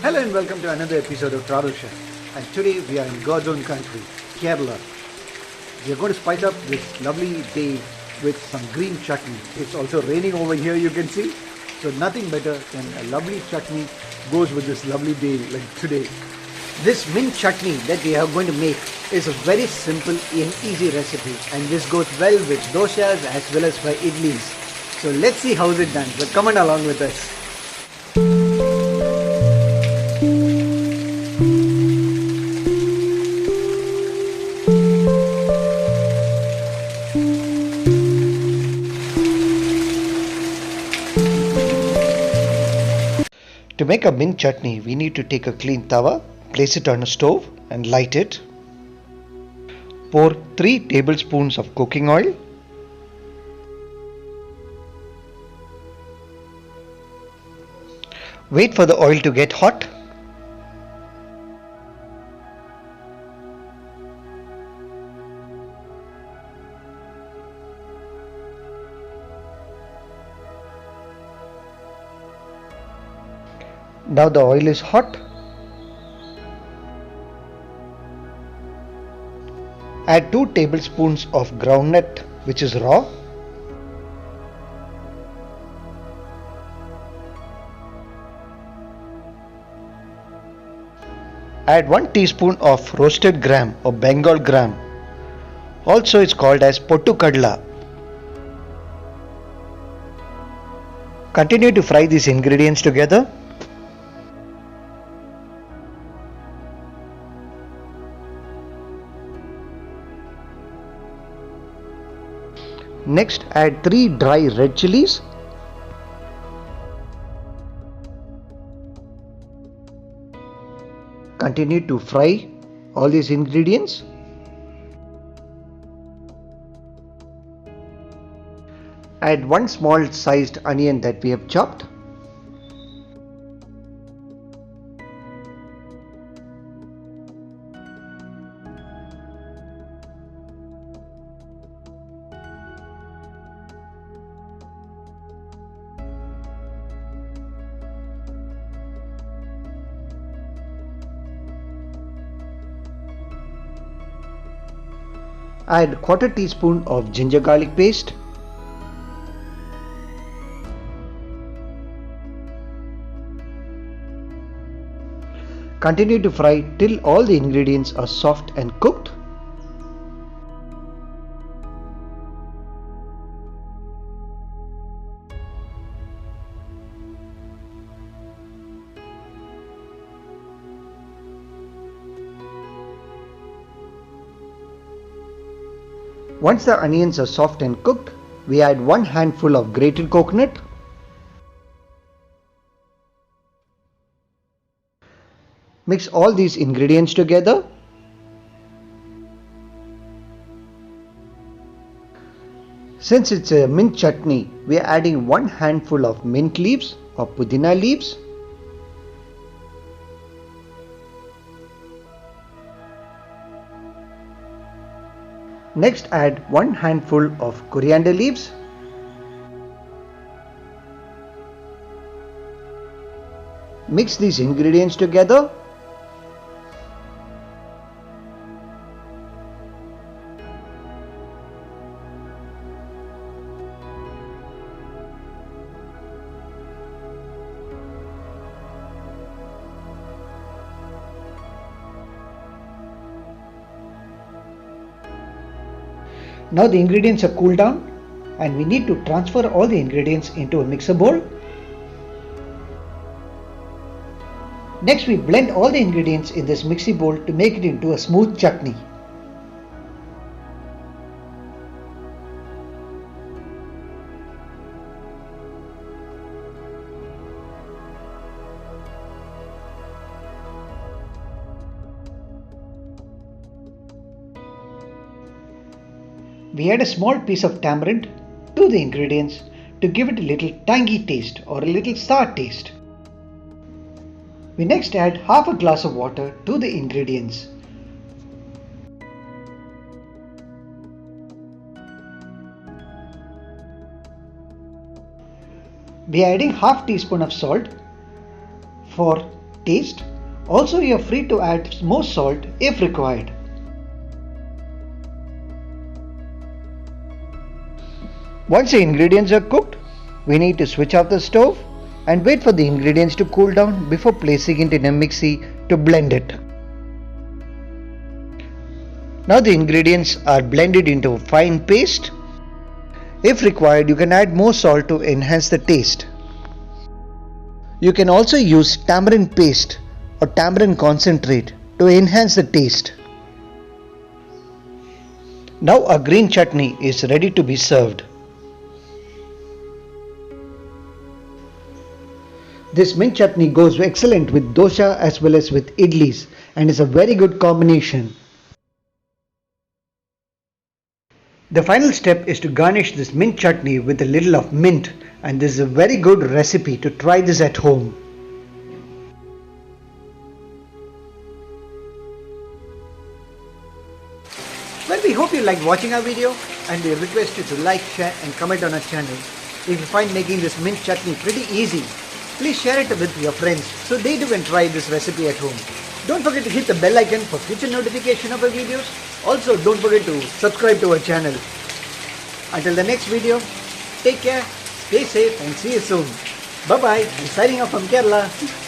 Hello and welcome to another episode of Travel Chef. And today we are in God's own country, Kerala. We are going to spice up this lovely day with some green chutney. It's also raining over here, you can see. So nothing better than a lovely chutney goes with this lovely day like today. This mint chutney that we are going to make is a very simple and easy recipe, and this goes well with doshas as well as for idlis. So let's see how it's done. So come on along with us. To make a mint chutney, we need to take a clean tawa, place it on a stove and light it. Pour 3 tablespoons of cooking oil. Wait for the oil to get hot. Now the oil is hot. Add 2 tablespoons of groundnut, which is raw. Add 1 teaspoon of roasted gram or Bengal gram. Also it's called as pottu kadla. Continue to fry these ingredients together. Next, add 3 dry red chilies. Continue to fry all these ingredients. Add 1 small sized onion that we have chopped. Add quarter teaspoon of ginger garlic paste. Continue to fry till all the ingredients are soft and cooked. Once the onions are soft and cooked, we add 1 handful of grated coconut. Mix all these ingredients together. Since it's a mint chutney, we are adding 1 handful of mint leaves or Pudina leaves. Next, add 1 handful of coriander leaves. Mix these ingredients together. Now the ingredients are cooled down and we need to transfer all the ingredients into a mixer bowl. Next, we blend all the ingredients in this mixing bowl to make it into a smooth chutney. We add a small piece of tamarind to the ingredients to give it a little tangy taste or a little sour taste. We next add half a glass of water to the ingredients. We are adding half teaspoon of salt for taste. Also, you are free to add more salt if required. Once the ingredients are cooked, we need to switch off the stove and wait for the ingredients to cool down before placing it in a mixie to blend it. Now the ingredients are blended into a fine paste. If required, you can add more salt to enhance the taste. You can also use tamarind paste or tamarind concentrate to enhance the taste. Now our green chutney is ready to be served. This mint chutney goes excellent with dosa as well as with idlis and is a very good combination. The final step is to garnish this mint chutney with a little of mint, and this is a very good recipe to try this at home. Well, we hope you liked watching our video, and we request you to like, share and comment on our channel. If you find making this mint chutney pretty easy, please share it with your friends so they too can try this recipe at home. Don't forget to hit the bell icon for future notification of our videos. Also, don't forget to subscribe to our channel. Until the next video, take care, stay safe and see you soon. Bye bye. I'm signing off from Kerala.